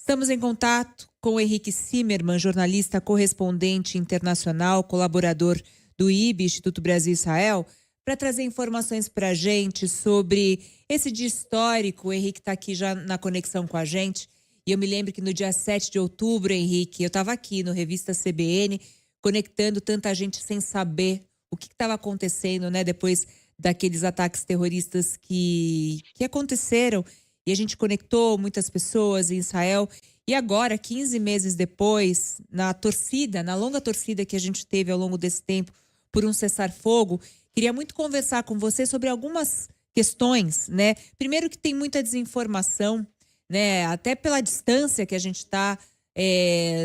Estamos em contato com o Henrique Zimmermann, jornalista correspondente internacional, colaborador do IB, Instituto Brasil-Israel, para trazer informações para a gente sobre esse dia histórico. O Henrique está aqui já na conexão com a gente. E eu me lembro que no dia 7 de outubro, Henrique, eu estava aqui no Revista CBN, conectando tanta gente sem saber o que estava acontecendo, né, depois daqueles ataques terroristas que aconteceram. E a gente conectou muitas pessoas em Israel. E agora, 15 meses depois, na torcida, na longa torcida que a gente teve ao longo desse tempo por um cessar-fogo, queria muito conversar com você sobre algumas questões, né? Primeiro que tem muita desinformação, né? Até pela distância que a gente está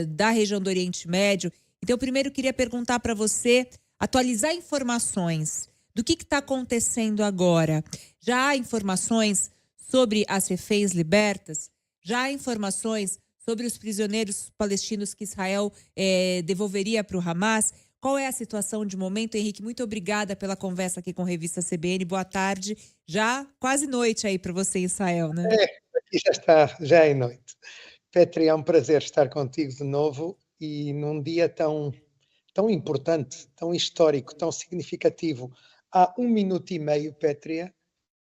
da região do Oriente Médio. Então, primeiro eu queria perguntar para você, atualizar informações do que está acontecendo agora. Já há informações sobre as reféns libertas? Já há informações sobre os prisioneiros palestinos que Israel devolveria para o Hamas? Qual é a situação de momento, Henrique? Muito obrigada pela conversa aqui com a Revista CBN. Boa tarde. Já quase noite aí para você em Israel, né? Aqui já está, já é noite. Petri, é um prazer estar contigo de novo e num dia tão importante, tão histórico, tão significativo. Há 1 minuto e meio, Pétria,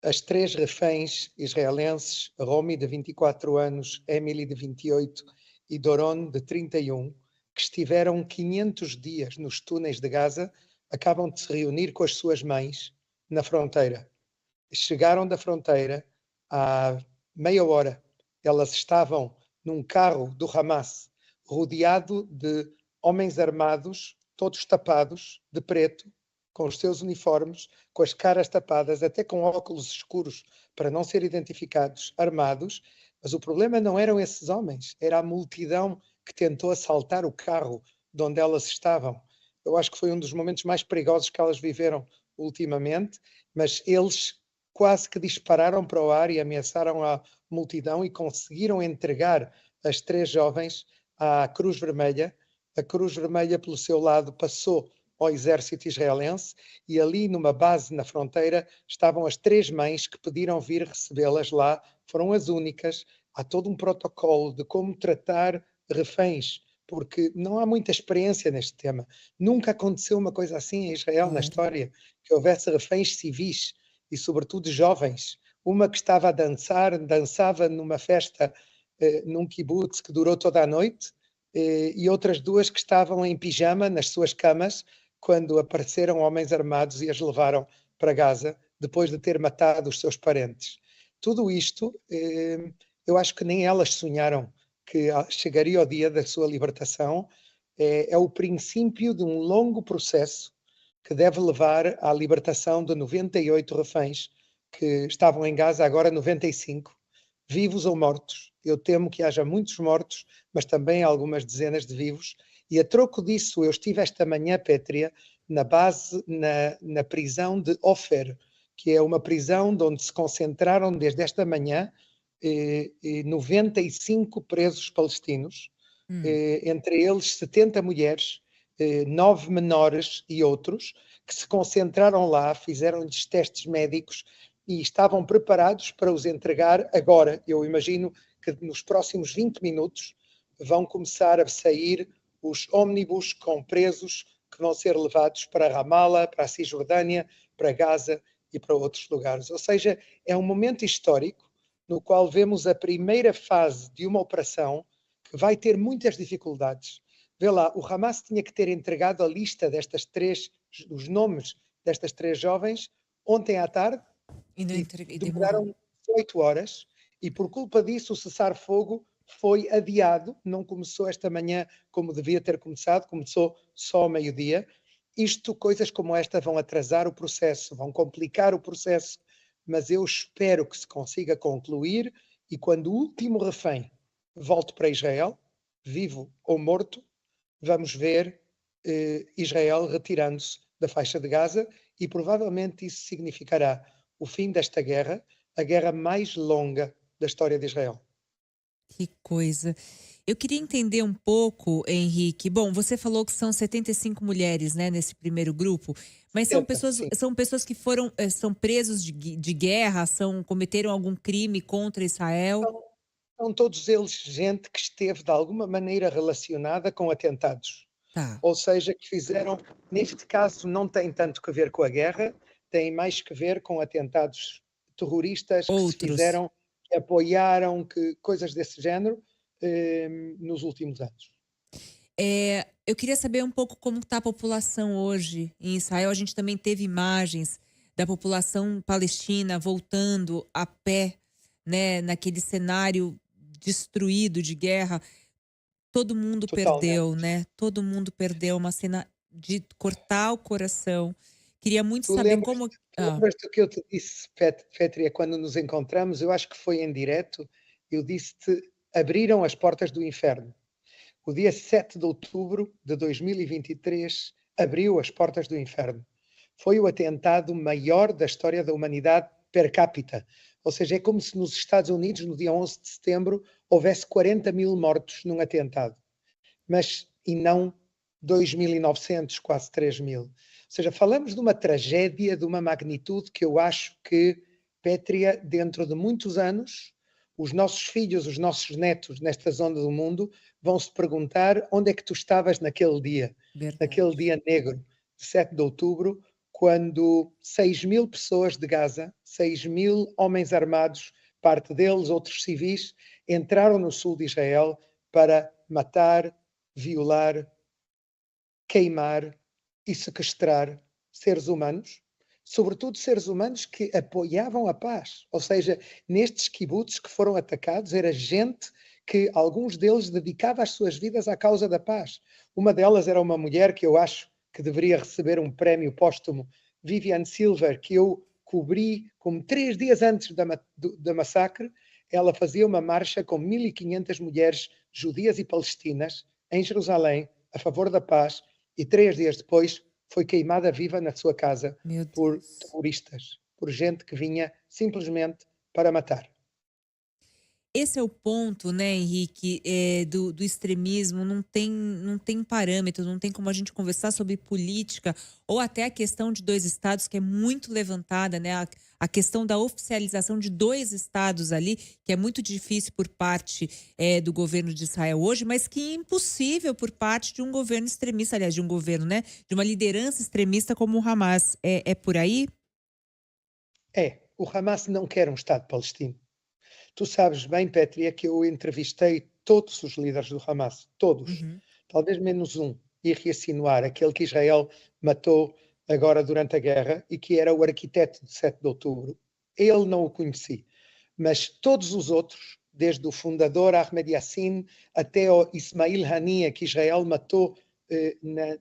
as 3 reféns israelenses, Romi, de 24 anos, Emily, de 28 e Doron, de 31, que estiveram 500 dias nos túneis de Gaza, acabam de se reunir com as suas mães na fronteira. Chegaram da fronteira há meia hora. Elas estavam num carro do Hamas, rodeado de homens armados, todos tapados, de preto, com os seus uniformes, com as caras tapadas, até com óculos escuros, para não ser identificados, armados. Mas o problema não eram esses homens, era a multidão que tentou assaltar o carro de onde elas estavam. Eu acho que foi um dos momentos mais perigosos que elas viveram ultimamente, mas eles quase que dispararam para o ar e ameaçaram a multidão e conseguiram entregar as 3 jovens à Cruz Vermelha. A Cruz Vermelha, pelo seu lado, passou ao exército israelense e ali numa base na fronteira estavam as 3 mães que pediram vir recebê-las lá. Foram as únicas. Há todo um protocolo de como tratar reféns, porque não há muita experiência neste tema. Nunca aconteceu uma coisa assim em Israel, na Claro. história, que houvesse reféns civis e sobretudo jovens. Uma que estava a dançar, dançava numa festa num kibbutz que durou toda a noite, e outras 2 que estavam em pijama nas suas camas quando apareceram homens armados e as levaram para Gaza depois de ter matado os seus parentes. Tudo isto, eu acho que nem elas sonharam que chegaria o dia da sua libertação. É o princípio de um longo processo que deve levar à libertação de 98 reféns que estavam em Gaza, agora 95, vivos ou mortos. Eu temo que haja muitos mortos, mas também algumas dezenas de vivos. E a troco disso, eu estive esta manhã, Pétria, na base, na prisão de Ofer, que é uma prisão de onde se concentraram desde esta manhã 95 presos palestinos, entre eles 70 mulheres, 9 menores e outros, que se concentraram lá, fizeram-lhes testes médicos e estavam preparados para os entregar agora. Eu imagino que nos próximos 20 minutos vão começar a sair os ómnibus com presos que vão ser levados para Ramallah, para a Cisjordânia, para Gaza e para outros lugares. Ou seja, é um momento histórico no qual vemos a primeira fase de uma operação que vai ter muitas dificuldades. Vê lá, o Hamas tinha que ter entregado a lista destas 3, os nomes destas 3 jovens, ontem à tarde, E demorou. demoraram 8 horas, e por culpa disso o cessar-fogo foi adiado, não começou esta manhã como devia ter começado, começou só ao meio-dia. Coisas como esta vão atrasar o processo, vão complicar o processo, mas eu espero que se consiga concluir e quando o último refém volte para Israel, vivo ou morto, vamos ver Israel retirando-se da faixa de Gaza e provavelmente isso significará o fim desta guerra, a guerra mais longa da história de Israel. Que coisa. Eu queria entender um pouco, Henrique. Bom, você falou que são 75 mulheres, né, nesse primeiro grupo, mas Sim. são pessoas que foram, são presos de guerra, cometeram algum crime contra Israel? são todos eles gente que esteve de alguma maneira relacionada com atentados. Tá. Ou seja, que fizeram, neste caso, não tem tanto que ver com a guerra, tem mais que ver com atentados terroristas que se Outros. fizeram, que apoiaram, que, coisas desse género, nos últimos anos. Eu queria saber um pouco como está a população hoje em Israel. A gente também teve imagens da população palestina voltando a pé, né, naquele cenário destruído de guerra. Todo mundo perdeu, Totalmente. né? Todo mundo perdeu, uma cena de cortar o coração. Queria muito Tu saber lembras, como. tu lembras do que eu te disse, Fétria, quando nos encontramos? Eu acho que foi em direto. Eu disse-te: abriram as portas do inferno. O dia 7 de outubro de 2023 abriu as portas do inferno. Foi o atentado maior da história da humanidade per capita. Ou seja, é como se nos Estados Unidos, no dia 11 de setembro, houvesse 40 mil mortos num atentado. E não 2.900, quase 3.000. Ou seja, falamos de uma tragédia de uma magnitude que eu acho que, Pétria, dentro de muitos anos, os nossos filhos, os nossos netos nesta zona do mundo vão se perguntar onde é que tu estavas naquele Verdade. dia negro de 7 de outubro, quando 6.000 pessoas de Gaza, 6.000 homens armados, parte deles outros civis, entraram no sul de Israel para matar, violar, queimar e sequestrar seres humanos, sobretudo seres humanos que apoiavam a paz. Ou seja, nestes kibbutz que foram atacados, era gente que alguns deles dedicava as suas vidas à causa da paz. Uma delas era uma mulher que eu acho que deveria receber um prémio póstumo, Vivian Silver, que eu cobri como 3 dias antes da massacre. Ela fazia uma marcha com 1.500 mulheres judias e palestinas em Jerusalém a favor da paz, e 3 dias depois foi queimada viva na sua casa Meu por Deus. terroristas, por gente que vinha simplesmente para matar. Esse é o ponto, né, Henrique, do extremismo, não tem parâmetro, não tem como a gente conversar sobre política ou até a questão de 2 estados que é muito levantada, né, a questão da oficialização de 2 estados ali, que é muito difícil por parte, do governo de Israel hoje, mas que é impossível por parte de um governo extremista, aliás, de um governo, né, de uma liderança extremista como o Hamas. É por aí? O Hamas não quer um Estado palestino. Tu sabes bem, Petria, que eu entrevistei todos os líderes do Hamas, todos, Uhum. talvez menos um, e reassinuar aquele que Israel matou agora durante a guerra e que era o arquiteto de 7 de outubro. Ele não o conheci, mas todos os outros, desde o fundador Ahmed Yassin até o Ismail Haniya, que Israel matou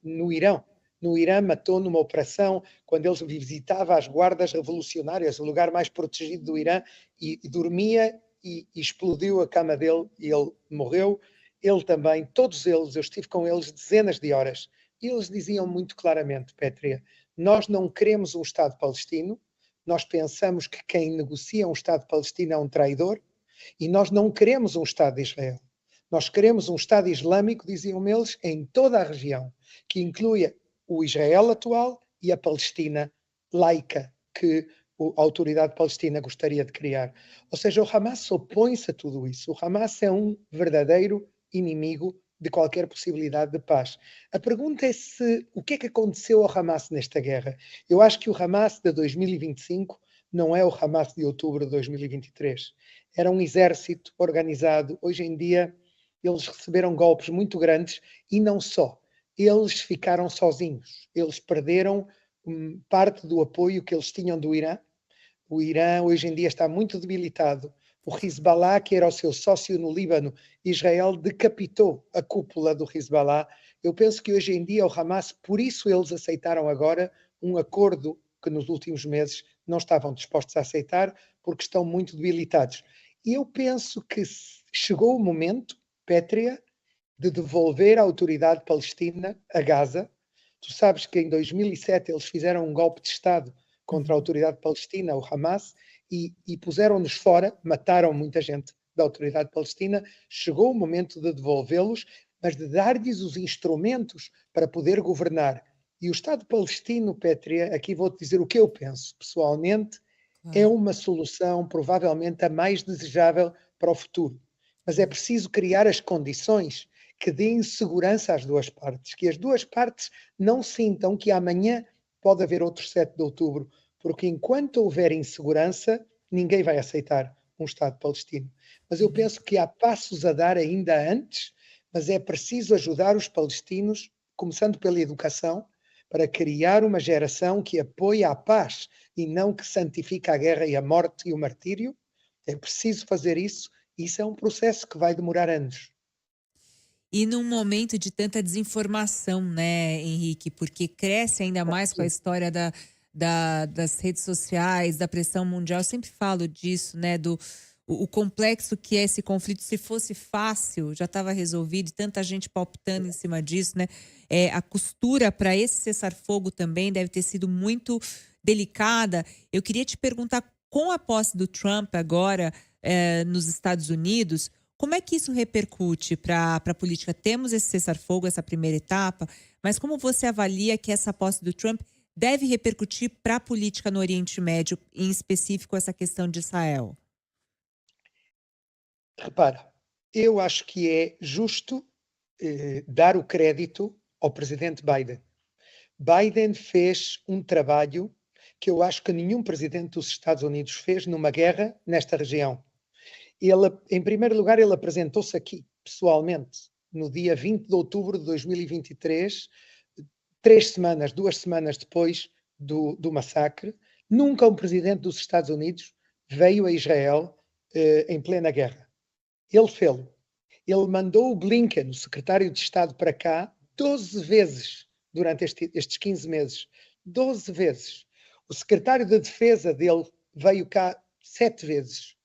no Irão. No Irã matou numa operação quando ele visitava as guardas revolucionárias, o lugar mais protegido do Irã, e dormia e explodiu a cama dele e ele morreu. Ele também, todos eles, eu estive com eles dezenas de horas, e eles diziam muito claramente, Pétria, nós não queremos um Estado palestino, nós pensamos que quem negocia um Estado palestino é um traidor, e nós não queremos um Estado de Israel. Nós queremos um Estado islâmico, diziam eles, em toda a região, que inclua o Israel atual e a Palestina laica, que a autoridade palestina gostaria de criar. Ou seja, o Hamas opõe-se a tudo isso. O Hamas é um verdadeiro inimigo de qualquer possibilidade de paz. A pergunta é o que é que aconteceu ao Hamas nesta guerra? Eu acho que o Hamas de 2025 não é o Hamas de outubro de 2023. Era um exército organizado. Hoje em dia, eles receberam golpes muito grandes e não só. Eles ficaram sozinhos. Eles perderam parte do apoio que eles tinham do Irã. O Irã hoje em dia está muito debilitado. O Hezbollah, que era o seu sócio no Líbano, Israel decapitou a cúpula do Hezbollah. Eu penso que hoje em dia o Hamas, por isso eles aceitaram agora um acordo que nos últimos meses não estavam dispostos a aceitar, porque estão muito debilitados. E eu penso que chegou o momento, Pétria, de devolver a autoridade palestina a Gaza. Tu sabes que em 2007 eles fizeram um golpe de Estado contra a Uhum. autoridade palestina, o Hamas, e puseram-nos fora, mataram muita gente da autoridade palestina. Chegou o momento de devolvê-los, mas de dar-lhes os instrumentos para poder governar. E o Estado palestino, Pétria, aqui vou-te dizer o que eu penso, pessoalmente, é Claro. uma solução provavelmente a mais desejável para o futuro. mas é preciso criar as condições que deem segurança às duas partes, que as duas partes não sintam que amanhã pode haver outro 7 de outubro, porque enquanto houver insegurança, ninguém vai aceitar um Estado palestino. Mas eu penso que há passos a dar ainda antes, mas é preciso ajudar os palestinos, começando pela educação, para criar uma geração que apoie a paz e não que santifica a guerra e a morte e o martírio. É preciso fazer isso. Isso é um processo que vai demorar anos. E num momento de tanta desinformação, né, Henrique, porque cresce ainda mais com a Sim, história das redes sociais, da pressão mundial. Eu sempre falo disso, né, o complexo que é esse conflito. Se fosse fácil, já estava resolvido, e tanta gente palpitando em cima disso, né? A costura para esse cessar-fogo também deve ter sido muito delicada. Eu queria te perguntar, com a posse do Trump agora nos Estados Unidos, como é que isso repercute para a política? Temos esse cessar-fogo, essa primeira etapa, mas como você avalia que essa posse do Trump deve repercutir para a política no Oriente Médio, em específico essa questão de Israel? repara, eu acho que é justo dar o crédito ao presidente Biden. Biden fez um trabalho que eu acho que nenhum presidente dos Estados Unidos fez numa guerra nesta região. Ele, em primeiro lugar, ele apresentou-se aqui, pessoalmente, no dia 20 de outubro de 2023, 3 semanas, 2 semanas depois do massacre. Nunca um presidente dos Estados Unidos veio a Israel em plena guerra. Ele fez-lo. Ele mandou o Blinken, o secretário de Estado, para cá 12 vezes durante estes 15 meses. 12 vezes. O secretário de Defesa dele veio cá 7 vezes.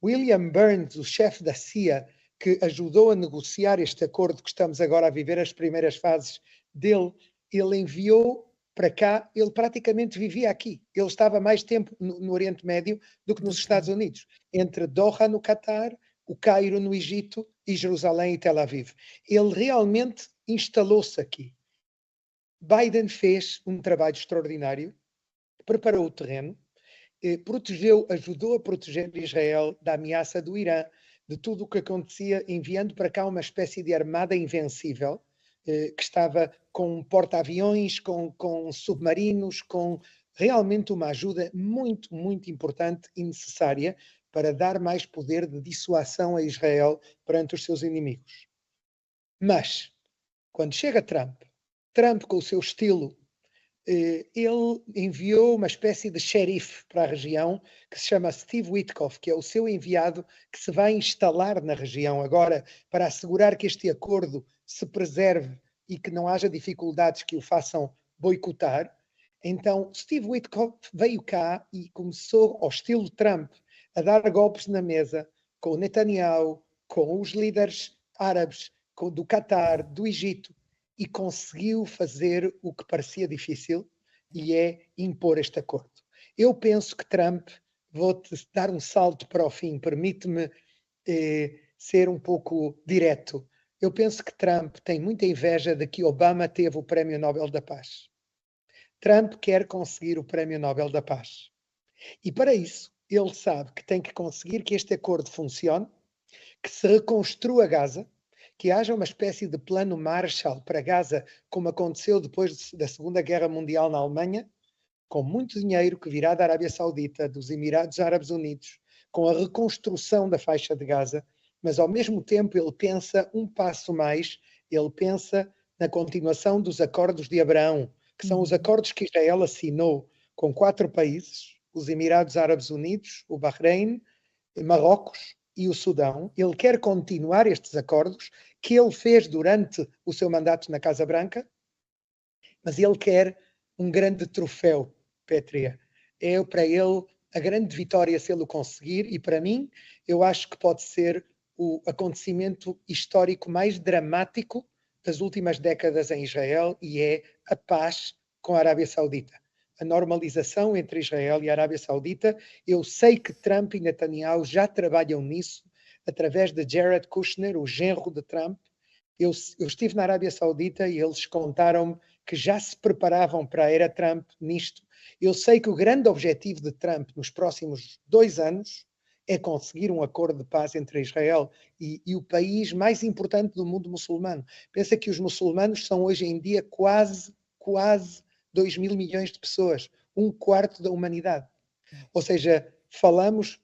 William Burns, o chefe da CIA, que ajudou a negociar este acordo que estamos agora a viver as primeiras fases dele, ele enviou para cá, ele praticamente vivia aqui. Ele estava mais tempo no Oriente Médio do que nos Do que Estados Unidos, entre Doha, no Catar, o Cairo, no Egito, e Jerusalém e Tel Aviv. Ele realmente instalou-se aqui. Biden fez um trabalho extraordinário, preparou o terreno, protegeu, ajudou a proteger Israel da ameaça do Irã, de tudo o que acontecia, enviando para cá uma espécie de armada invencível, que estava com porta-aviões, com submarinos, com realmente uma ajuda muito, muito importante e necessária para dar mais poder de dissuasão a Israel perante os seus inimigos. Mas, quando chega Trump, Trump com o seu estilo, ele enviou uma espécie de xerife para a região que se chama Steve Witkoff, que é o seu enviado que se vai instalar na região agora para assegurar que este acordo se preserve e que não haja dificuldades que o façam boicotar. Então, Steve Witkoff veio cá e começou, ao estilo Trump, a dar golpes na mesa com o Netanyahu, com os líderes árabes, do Catar, do Egito, e conseguiu fazer o que parecia difícil, e é impor este acordo. Eu penso que Trump, vou-te dar um salto para o fim, permite-me ser um pouco direto. Eu penso que Trump tem muita inveja de que Obama teve o Prémio Nobel da Paz. Trump quer conseguir o Prémio Nobel da Paz. E para isso, ele sabe que tem que conseguir que este acordo funcione, que se reconstrua Gaza, que haja uma espécie de plano Marshall para Gaza, como aconteceu depois da Segunda Guerra Mundial na Alemanha, com muito dinheiro que virá da Arábia Saudita, dos Emirados Árabes Unidos, com a reconstrução da faixa de Gaza, mas ao mesmo tempo ele pensa um passo mais, ele pensa na continuação dos acordos de Abraão, que são os Uhum. acordos que Israel assinou com 4 países, os Emirados Árabes Unidos, o Bahrein, Marrocos e o Sudão. Ele quer continuar estes acordos que ele fez durante o seu mandato na Casa Branca, mas ele quer um grande troféu, Pétria. É para ele a grande vitória se ele o conseguir, e para mim, eu acho que pode ser o acontecimento histórico mais dramático das últimas décadas em Israel, e é a paz com a Arábia Saudita. A normalização entre Israel e a Arábia Saudita. Eu sei que Trump e Netanyahu já trabalham nisso, através de Jared Kushner, o genro de Trump. Eu estive na Arábia Saudita e eles contaram-me que já se preparavam para a era Trump nisto. Eu sei que o grande objetivo de Trump nos próximos 2 anos é conseguir um acordo de paz entre Israel e o país mais importante do mundo muçulmano. Pensa que os muçulmanos são hoje em dia quase 2 mil milhões de pessoas, um quarto da humanidade. Ou seja,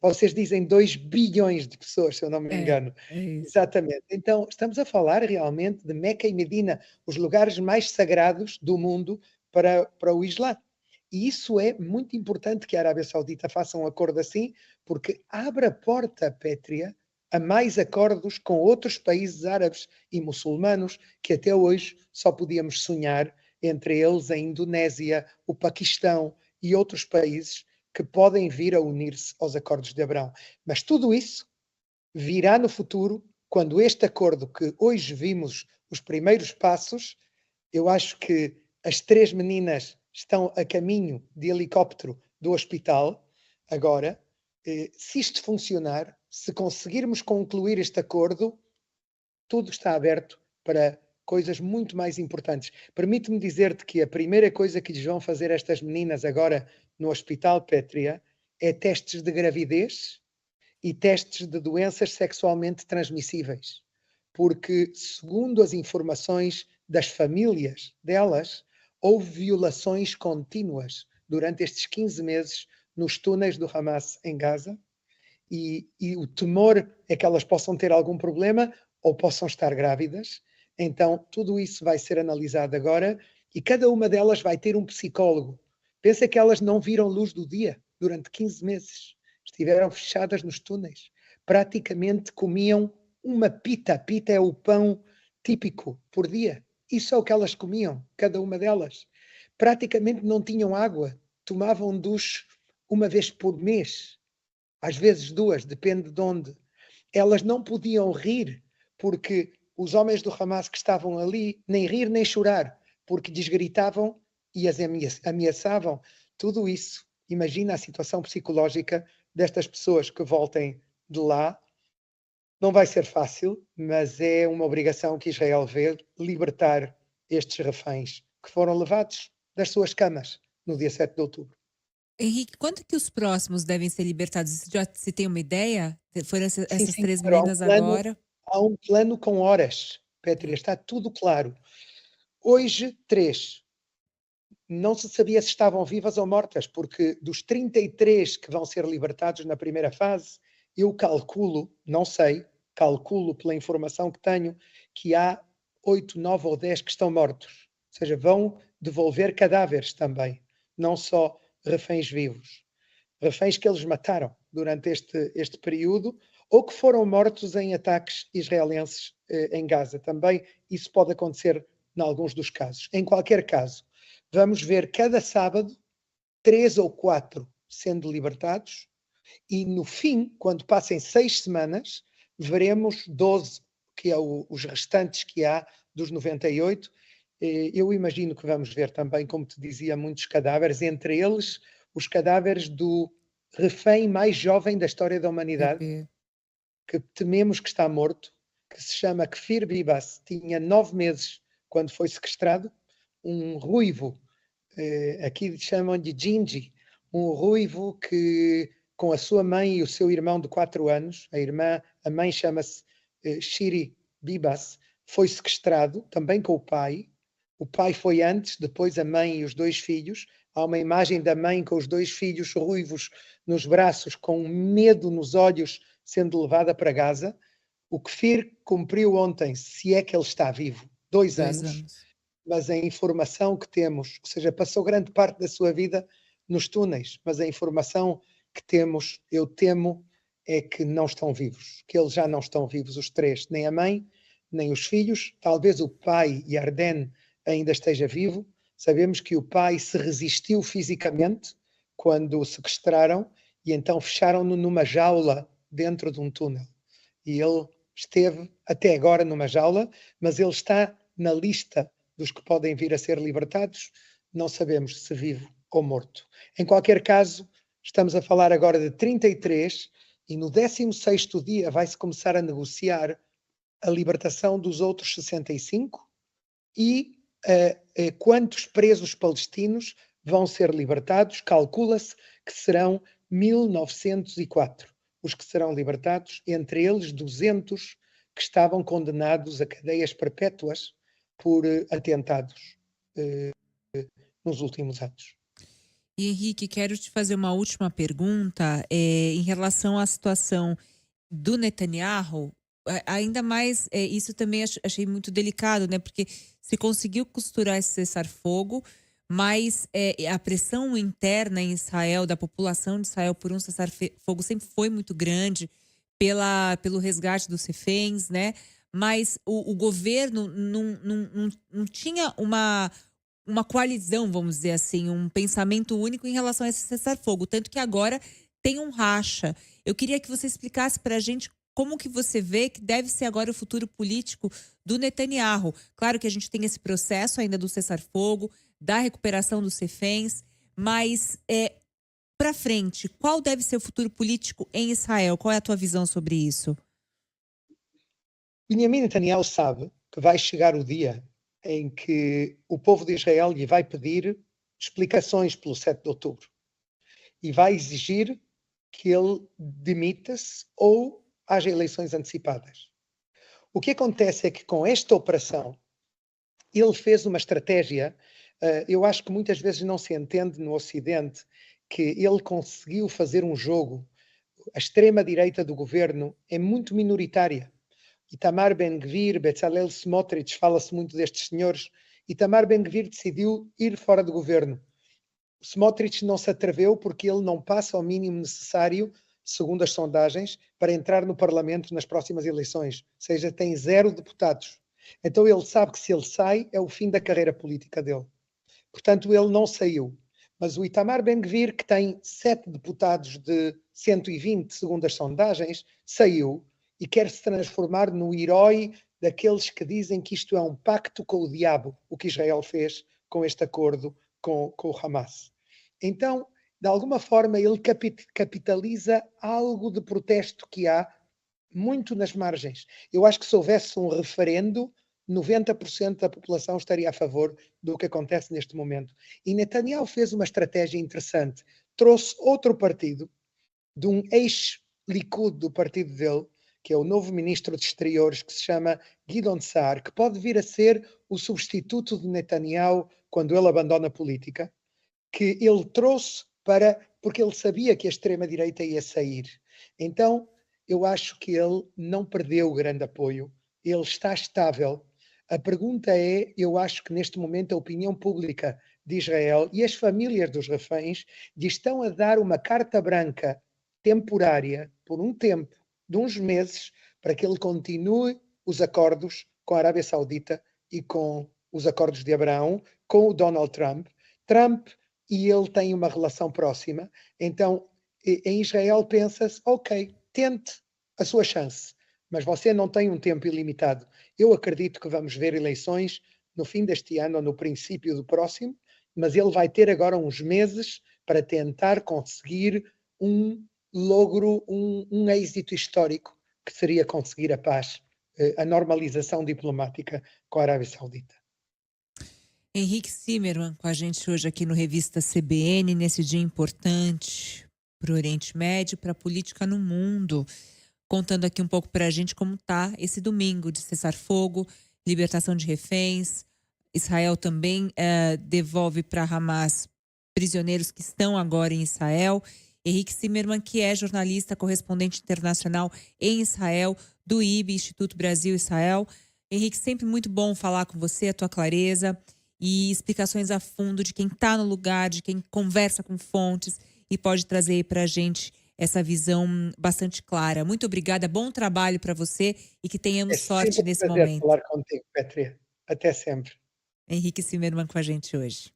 vocês dizem 2 bilhões de pessoas, se eu não me engano. É isso. Exatamente. Então, estamos a falar realmente de Meca e Medina, os lugares mais sagrados do mundo para o Islã. E isso é muito importante que a Arábia Saudita faça um acordo assim, porque abre a porta, Pétria, a mais acordos com outros países árabes e muçulmanos que até hoje só podíamos sonhar, entre eles a Indonésia, o Paquistão e outros países que podem vir a unir-se aos acordos de Abrão. Mas tudo isso virá no futuro, quando este acordo que hoje vimos os primeiros passos, eu acho que as 3 meninas estão a caminho de helicóptero do hospital agora. Se isto funcionar, se conseguirmos concluir este acordo, tudo está aberto para coisas muito mais importantes. Permite-me dizer-te que a primeira coisa que lhes vão fazer estas meninas agora no Hospital Pétria é testes de gravidez e testes de doenças sexualmente transmissíveis. Porque, segundo as informações das famílias delas, houve violações contínuas durante estes 15 meses nos túneis do Hamas em Gaza, e o temor é que elas possam ter algum problema ou possam estar grávidas. Então, tudo isso vai ser analisado agora e cada uma delas vai ter um psicólogo. Pensa que elas não viram luz do dia durante 15 meses. Estiveram fechadas nos túneis. Praticamente comiam uma pita. Pita é o pão típico por dia. Isso é o que elas comiam, cada uma delas. Praticamente não tinham água. Tomavam duche uma vez por mês. Às vezes 2, depende de onde. Elas não podiam rir, porque os homens do Hamas que estavam ali, nem rir nem chorar, porque desgritavam e as ameaçavam. Tudo isso, imagina a situação psicológica destas pessoas que voltem de lá. Não vai ser fácil, mas é uma obrigação que Israel vê libertar estes reféns que foram levados das suas camas no dia 7 de outubro. Henrique, quando que os próximos devem ser libertados? Você já se tem uma ideia? Foram Sim, essas sim, 3 claro, meninas agora? há um plano com horas, Pétria, está tudo claro. Hoje, 3. Não se sabia se estavam vivas ou mortas, porque dos 33 que vão ser libertados na primeira fase, eu calculo, não sei, calculo pela informação que tenho, que há 8, 9 ou 10 que estão mortos. Ou seja, vão devolver cadáveres também, não só reféns vivos. Reféns que eles mataram durante este período ou que foram mortos em ataques israelenses em Gaza. Também isso pode acontecer em alguns dos casos. Em qualquer caso, vamos ver cada sábado 3 ou 4 sendo libertados e no fim, quando passem 6 semanas, veremos 12, que é os restantes que há dos 98. Eu imagino que vamos ver também, como te dizia, muitos cadáveres, entre eles os cadáveres do refém mais jovem da história da humanidade, Bebê. que tememos que está morto, que se chama Kfir Bibas, tinha 9 meses quando foi sequestrado, um ruivo, aqui chamam de Gingy, um ruivo que com a sua mãe e o seu irmão de 4 anos, a mãe chama-se Shiri Bibas, foi sequestrado, também com o pai foi antes, depois a mãe e os 2 filhos, há uma imagem da mãe com os 2 filhos ruivos nos braços, com medo nos olhos, sendo levada para Gaza. O Kfir cumpriu ontem, se é que ele está vivo, 2 2 anos, anos. mas a informação que temos, ou seja, passou grande parte da sua vida nos túneis, mas a informação que temos, eu temo, é que não estão vivos, que eles já não estão vivos, os 3, nem a mãe, nem os filhos, talvez o pai, Yarden, ainda esteja vivo. Sabemos que o pai se resistiu fisicamente quando o sequestraram e então fecharam-no numa jaula dentro de um túnel. E ele esteve até agora numa jaula, mas ele está na lista dos que podem vir a ser libertados. Não sabemos se vivo ou morto. Em qualquer caso, estamos a falar agora de 33 e no 16º dia vai-se começar a negociar a libertação dos outros 65 e quantos presos palestinos vão ser libertados. Calcula-se que serão 1904. os que serão libertados, entre eles 200 que estavam condenados a cadeias perpétuas por atentados nos últimos anos. E Henrique, quero te fazer uma última pergunta, em relação à situação do Netanyahu, ainda mais, isso também achei muito delicado, né, porque se conseguiu costurar esse cessar-fogo, mas, a pressão interna em Israel, da população de Israel por um cessar-fogo sempre foi muito grande, pelo resgate dos reféns, né, mas o governo não tinha uma coalizão, vamos dizer assim, um pensamento único em relação a esse cessar-fogo, tanto que agora tem um racha. Eu queria que você explicasse para a gente como que você vê que deve ser agora o futuro político do Netanyahu. Claro que a gente tem esse processo ainda do cessar-fogo, da recuperação dos reféns, mas para frente, qual deve ser o futuro político em Israel? Qual é a tua visão sobre isso? Benjamin Netanyahu sabe que vai chegar o dia em que o povo de Israel lhe vai pedir explicações pelo 7 de outubro e vai exigir que ele demita-se ou haja eleições antecipadas. O que acontece é que com esta operação ele fez uma estratégia, eu acho que muitas vezes não se entende no Ocidente, que ele conseguiu fazer um jogo. A extrema-direita do governo é muito minoritária. Itamar Ben-Gvir, Bezalel Smotrich, fala-se muito destes senhores. Itamar Ben-Gvir decidiu ir fora do governo. Smotrich não se atreveu porque ele não passa ao mínimo necessário, segundo as sondagens, para entrar no Parlamento nas próximas eleições. Ou seja, tem 0 deputados. Então ele sabe que se ele sai, é o fim da carreira política dele. Portanto, ele não saiu. Mas o Itamar Ben-Gvir, que tem 7 deputados de 120, segundo as sondagens, saiu e quer se transformar no herói daqueles que dizem que isto é um pacto com o diabo, o que Israel fez com este acordo com o Hamas. Então, de alguma forma, ele capitaliza algo de protesto que há muito nas margens. Eu acho que se houvesse um referendo, 90% da população estaria a favor do que acontece neste momento. E Netanyahu fez uma estratégia interessante. Trouxe outro partido, de um ex-Likud do partido dele, que é o novo ministro de Exteriores, que se chama Gideon Saar, que pode vir a ser o substituto de Netanyahu quando ele abandona a política, que ele trouxe porque ele sabia que a extrema-direita ia sair. Então, eu acho que ele não perdeu grande apoio, ele está estável. A pergunta é, eu acho que neste momento a opinião pública de Israel e as famílias dos reféns lhe estão a dar uma carta branca temporária, por um tempo, de uns meses, para que ele continue os acordos com a Arábia Saudita e com os acordos de Abraão, com o Donald Trump. Trump e ele têm uma relação próxima, então em Israel pensa-se, ok, tente a sua chance, mas você não tem um tempo ilimitado. Eu acredito que vamos ver eleições no fim deste ano ou no princípio do próximo, mas ele vai ter agora uns meses para tentar conseguir um logro, um êxito histórico, que seria conseguir a paz, a normalização diplomática com a Arábia Saudita. Henrique Zimmermann com a gente hoje aqui no Revista CBN, nesse dia importante para o Oriente Médio, para a política no mundo, contando aqui um pouco para a gente como está esse domingo de cessar-fogo, libertação de reféns. Israel também devolve para Hamas prisioneiros que estão agora em Israel. Henrique Zimmermann, que é jornalista, correspondente internacional em Israel, do IB, Instituto Brasil-Israel. Henrique, sempre muito bom falar com você, a tua clareza e explicações a fundo de quem está no lugar, de quem conversa com fontes e pode trazer aí para a gente essa visão bastante clara. Muito obrigada, bom trabalho para você e que É tenhamos sorte sempre um nesse prazer momento. falar contigo, Petria. Até sempre. Henrique Zimmermann com a gente hoje.